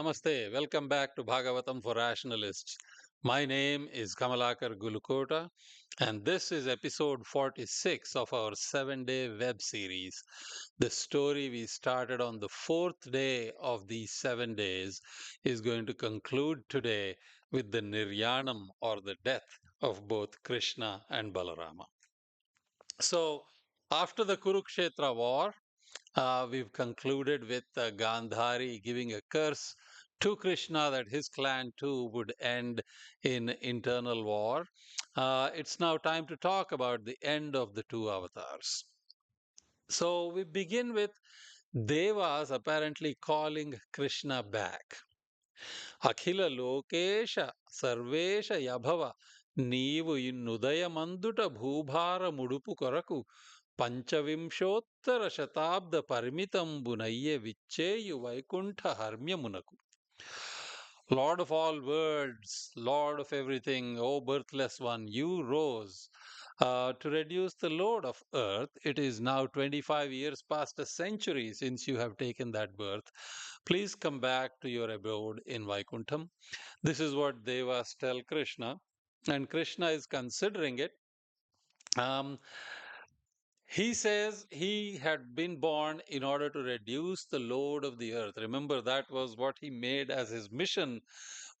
Namaste. Welcome back to Bhagavatam for Rationalists. My name is Kamalakar Gulukota, and this is episode 46 of our 7-day web series. The story we started on the fourth day of these 7 days is going to conclude today with the Niryanam, or the death of both Krishna and Balarama. So, after the Kurukshetra war, we've concluded with Gandhari giving a curse to Krishna that his clan too would end in internal war. It's now time to talk about the end of the two avatars. So we begin with Devas apparently calling Krishna back. Akhila Lokesha Sarvesha Yabhava నీవు ఇన్నుదయమందుట భూభార ముడుపు కొరకు పంచవింశోత్తర శతాబ్ద పరిమితంబునయ్యె విచ్చేయు Vaikuntha హర్మ్యమునకు. Lord of all worlds, Lord of everything, O birthless one, you rose to reduce the load of earth. It is now 25 years past a century since you have taken that birth. Please come back to your abode in Vaikuntham. This is what Devas tell Krishna, and Krishna is considering it. Um, he says he had been born in order to reduce the load of the earth. Remember, that was what he made as his mission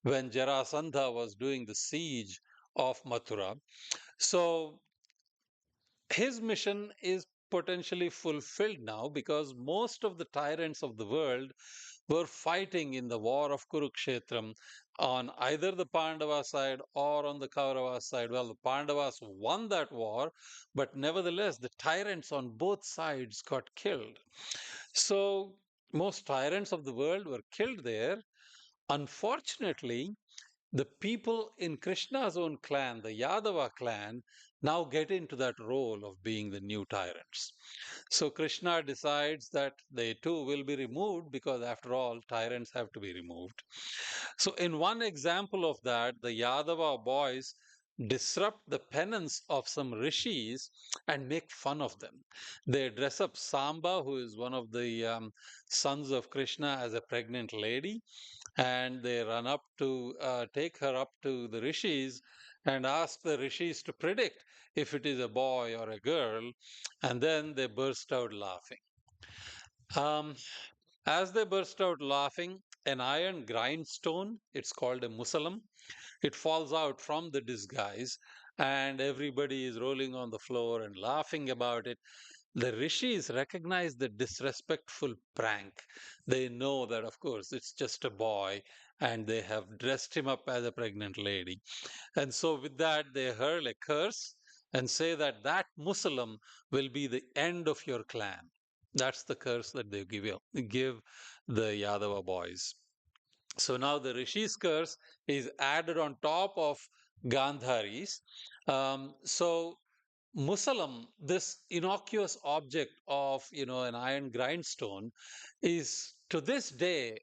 when Jarasandha was doing the siege of Mathura. So his mission is potentially fulfilled now because most of the tyrants of the world were fighting in the war of Kurukshetram on either the Pandava side or on the Kaurava side. Well, the Pandavas won that war, but nevertheless, the tyrants on both sides got killed. So, most tyrants of the world were killed there. Unfortunately, the people in Krishna's own clan, the Yadava clan, now get into that role of being the new tyrants. So Krishna decides that they too will be removed because, after all, tyrants have to be removed. So, in one example of that, the Yadava boys disrupt the penance of some rishis and make fun of them. They dress up Samba, who is one of the sons of Krishna, as a pregnant lady, and they run up to take her up to the rishis and ask the rishis to predict if it is a boy or a girl, and then they burst out laughing. Um, as they burst out laughing, an iron grindstone, it's called a Musalam, it falls out from the disguise, and everybody is rolling on the floor and laughing about it. The rishis recognize the disrespectful prank. They know that, of course, it's just a boy, and they have dressed him up as a pregnant lady. And so, with that, they hurl a curse and say that that Musalam will be the end of your clan. That's the curse that they give the Yadava boys. So now the Rishi's curse is added on top of Gandhari's. So Musalam, this innocuous object of an iron grindstone, is to this day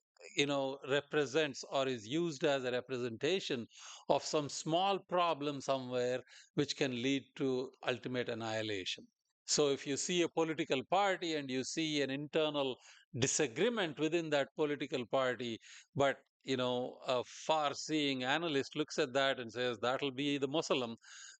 represents or is used as a representation of some small problem somewhere which can lead to ultimate annihilation. So if you see a political party and you see an internal disagreement within that political party, but a far-seeing analyst looks at that and says that'll be the Muslim,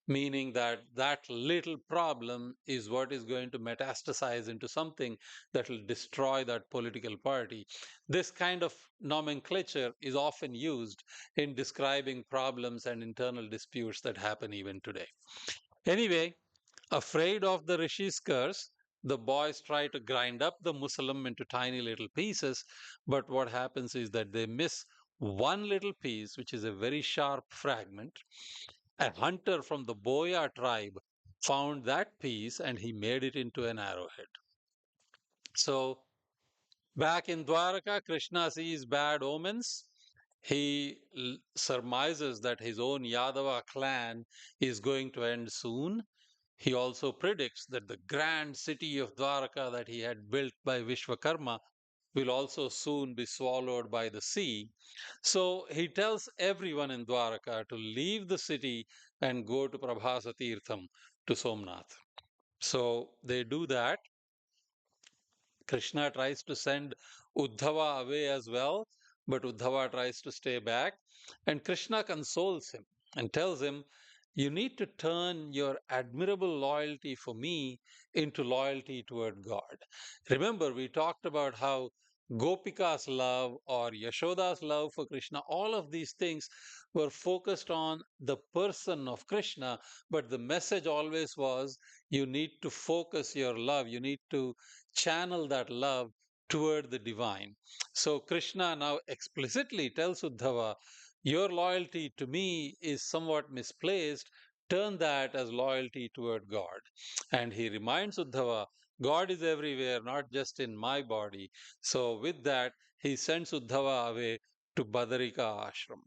meaning that that little problem is what is going to metastasize into something that will destroy that political party. This kind of nomenclature is often used in describing problems and internal disputes that happen even today. Anyway, afraid of the Rishi's curse, the boys try to grind up the Musalam into tiny little pieces, but what happens is that they miss one little piece, which is a very sharp fragment. A hunter from the Boya tribe found that piece and he made it into an arrowhead. So, back in Dwaraka, Krishna sees bad omens. He surmises that his own Yadava clan is going to end soon. He also predicts that the grand city of Dwaraka that he had built by Vishwakarma will also soon be swallowed by the sea. So he tells everyone in Dwaraka to leave the city and go to Prabhasa Tirtham, to Somnath. So they do that. Krishna tries to send Uddhava away as well, But Uddhava tries to stay back, and Krishna consoles him and tells him, "You need to turn your admirable loyalty for me into loyalty toward God." Remember, we talked about how Gopika's love or Yashoda's love for Krishna, all of these things were focused on the person of Krishna, but the message always was you need to focus your love, you need to channel that love toward the divine. So Krishna now explicitly tells Uddhava, your loyalty to me is somewhat misplaced. Turn that as loyalty toward God. And he reminds Uddhava, God is everywhere, not just in my body. So with that, he sends Uddhava away to Badarika ashram.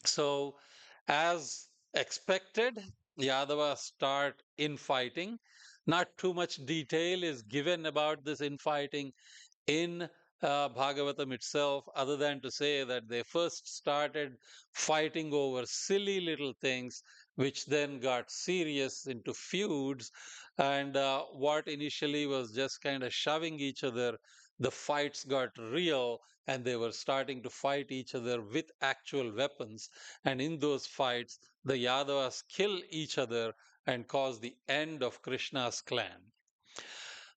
So, as expected, Yadavas start infighting. Not too much detail is given about this infighting in Bhagavatam itself, other than to say that they first started fighting over silly little things, which then got serious into feuds. And what initially was just kind of shoving each other, the fights got real and they were starting to fight each other with actual weapons. And in those fights, the Yadavas kill each other and cause the end of Krishna's clan.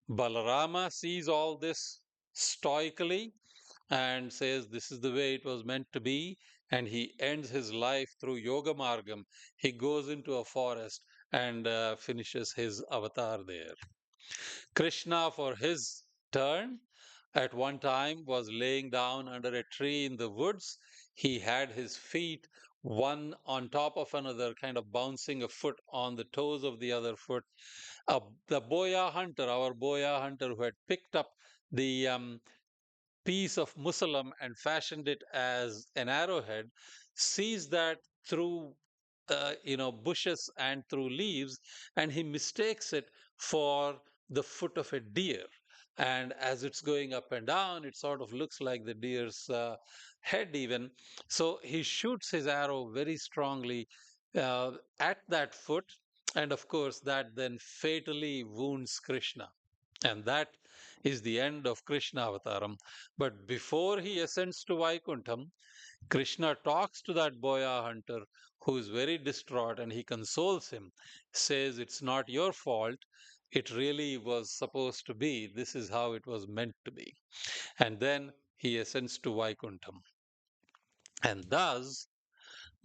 Balarama sees all this stoically and says this is the way it was meant to be, and he ends his life through Yoga Margam. He goes into a forest and finishes his avatar there. Krishna, for his turn, at one time was laying down under a tree in the woods. He had his feet one on top of another, kind of bouncing a foot on the toes of the other foot. The boya hunter, our boya hunter who had picked up the piece of Musalam and fashioned it as an arrowhead, sees that through bushes and through leaves, and he mistakes it for the foot of a deer. And as it's going up and down, it sort of looks like the deer's head, even. So he shoots his arrow very strongly at that foot, and of course, that then fatally wounds Krishna. And that is the end of Krishna Avataram. But before he ascends to Vaikuntham, Krishna talks to that boya hunter who is very distraught and he consoles him, says, "It's not your fault. It really was supposed to be. This is how it was meant to be." And then he ascends to Vaikuntham. And thus,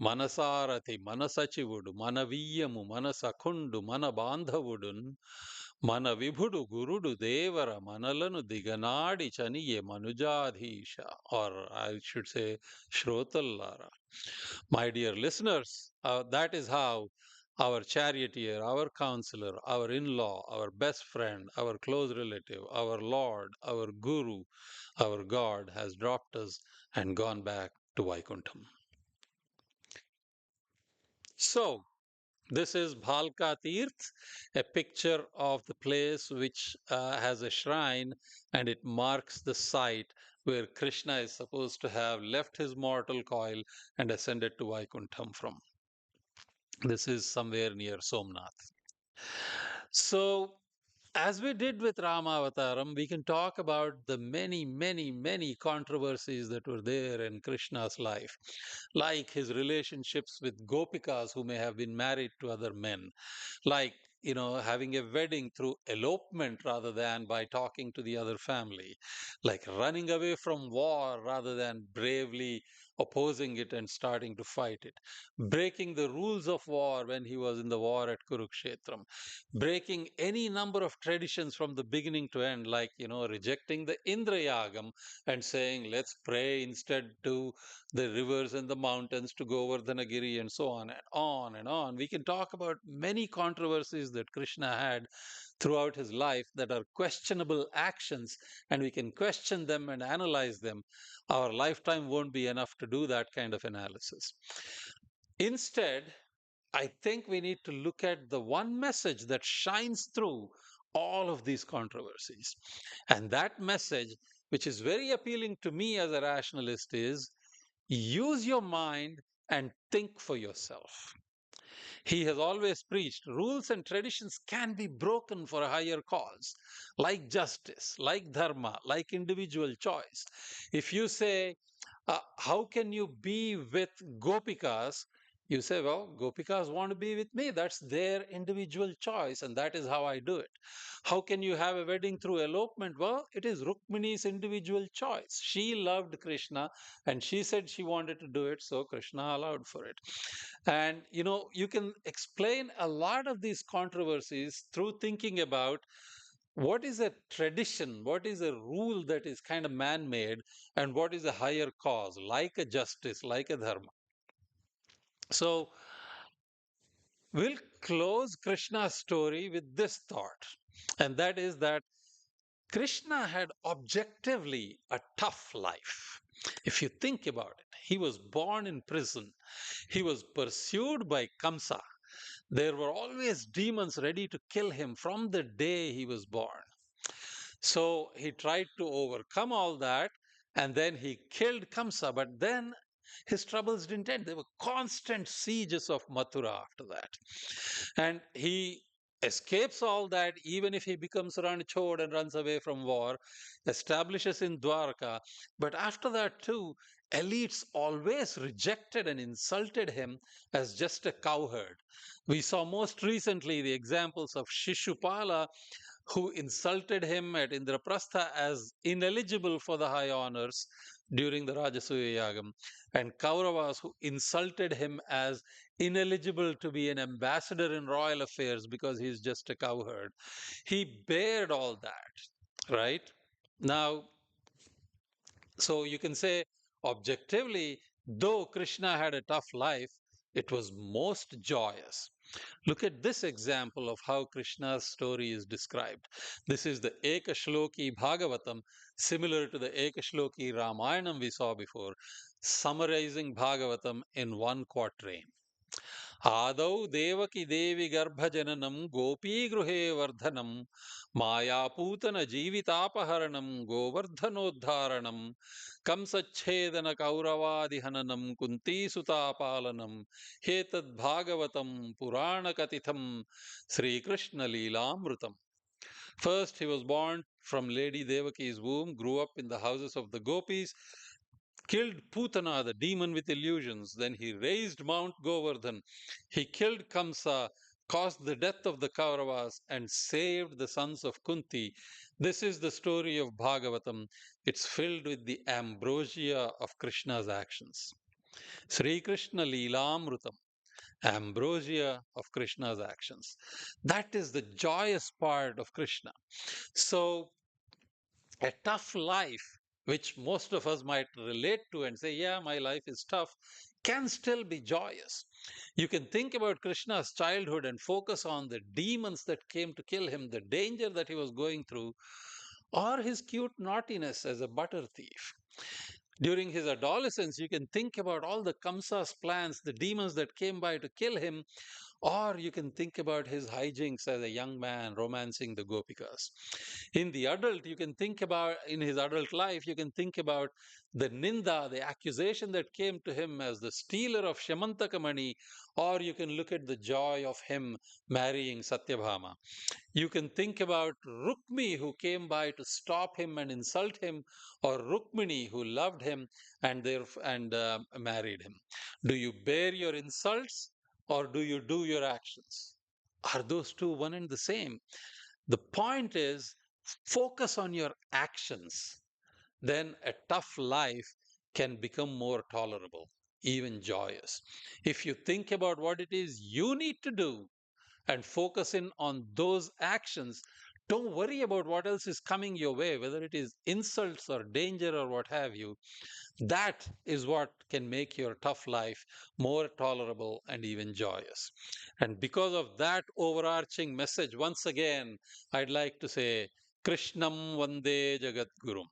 మనసారథి మనసచివుడు మన వియ్యము మన సఖుండు మన బాంధవుడున్ మన విభుడు గురుడు దేవర మనలను దిగనాడి చనియే మనుజాధీశ, or I should say Shrotallara. My dear listeners, that is how our charioteer, our counselor, our in-law, our best friend, our close relative, our Lord, our Guru, our God has dropped us and gone back to Vaikuntham. So, this is Bhalka Tirth, a picture of the place which has a shrine, and it marks the site where Krishna is supposed to have left his mortal coil and ascended to Vaikuntham from. This is somewhere near Somnath. So, as we did with Ramavataram, we can talk about the many, many, many controversies that were there in Krishna's life, like his relationships with Gopikas who may have been married to other men, like having a wedding through elopement rather than by talking to the other family, like running away from war rather than bravely opposing it and starting to fight it, breaking the rules of war when he was in the war at Kurukshetram, breaking any number of traditions from the beginning to end, like rejecting the Indrayagam and saying let's pray instead to the rivers and the mountains, to Govardhanagiri, and so on and on and on. We can talk about many controversies that Krishna had throughout his life that are questionable actions, and we can question them and analyze them. Our lifetime won't be enough to do that kind of analysis. Instead, I think we need to look at the one message that shines through all of these controversies. And that message, which is very appealing to me as a rationalist, is use your mind and think for yourself. He has always preached rules and traditions can be broken for a higher cause, like justice, like dharma, like individual choice. If you say, how can you be with Gopikas? You say, well, Gopikas want to be with me. That's their individual choice, and that is how I do it. How can you have a wedding through elopement? Well, it is Rukmini's individual choice. She loved Krishna and she said she wanted to do it, so Krishna allowed for it. And you can explain a lot of these controversies through thinking about what is a tradition, what is a rule that is kind of man made, and what is a higher cause, like a justice, like a dharma. So, we'll close Krishna's story with this thought, and that is that Krishna had objectively a tough life. If you think about it, he was born in prison, he was pursued by Kamsa. There were always demons ready to kill him from the day he was born. So he tried to overcome all that and then he killed Kamsa. But then his troubles didn't end. There were constant sieges of Mathura after that. And he escapes all that even if he becomes Ranchod and runs away from war, establishes in Dwaraka. But after that, too, elites always rejected and insulted him as just a cowherd. We saw most recently the examples of Shishupala, who insulted him at Indraprastha as ineligible for the high honors during the Rajasuya Yagam, and Kauravas, who insulted him as ineligible to be an ambassador in royal affairs because he's just a cowherd. He bared all that, right? Now, so you can say objectively, though Krishna had a tough life, it was most joyous. Look at this example of how Krishna's story is described. This is the Ekashloki Bhagavatam, similar to the Ekashloki Ramayanam we saw before, summarizing Bhagavatam in one quatrain. आदौ देवकी देवी गर्भजननं गोपीगृहे वर्धनं मायापूतन जीवितापहरणं गोवर्धनोद्धारणं कंसच्छेदन कौरवादिहननं कुन्तीसुतापालनं हेतद्भागवतं पुराणकथितं श्रीकृष्णलीलामृतम्. First, he was born from Lady Devaki's womb, grew up in the houses of the gopis, killed Putana, the demon with illusions. Then he raised Mount Govardhan. He killed Kamsa, caused the death of the Kauravas, and saved the sons of Kunti. This is the story of Bhagavatam. It's filled with the ambrosia of Krishna's actions. Sri Krishna Leelamrutam, ambrosia of Krishna's actions. That is the joyous part of Krishna. So, a tough life, which most of us might relate to and say, yeah, my life is tough, can still be joyous. You can think about Krishna's childhood and focus on the demons that came to kill him, the danger that he was going through, or his cute naughtiness as a butter thief. During his adolescence, you can think about all the Kamsa's plans, the demons that came by to kill him, or you can think about his hijinks as a young man romancing the Gopikas. In the adult, you can think about, in his adult life, you can think about the ninda, the accusation that came to him as the stealer of Shamantakamani, or you can look at the joy of him marrying Satyabhama. You can think about Rukmi, who came by to stop him and insult him, or Rukmini, who loved him and married him. Do you bear your insults or do you do your actions? Are those two one and the same? The point is focus on your actions. Then a tough life can become more tolerable, even joyous. If you think about what it is you need to do and focus in on those actions, don't worry about what else is coming your way, whether it is insults or danger or what have you. That is what can make your tough life more tolerable and even joyous. And because of that overarching message, once again, I'd like to say, Krishnam Vande Jagat Gurum.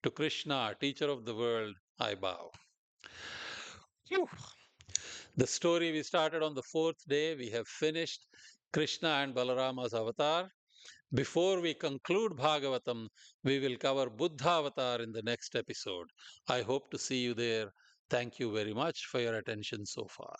To Krishna, teacher of the world, I bow. Phew. The story we started on the fourth day, we have finished Krishna and Balarama's avatar. Before we conclude Bhagavatam, we will cover Buddha avatar in the next episode. I hope to see you there. Thank you very much for your attention so far.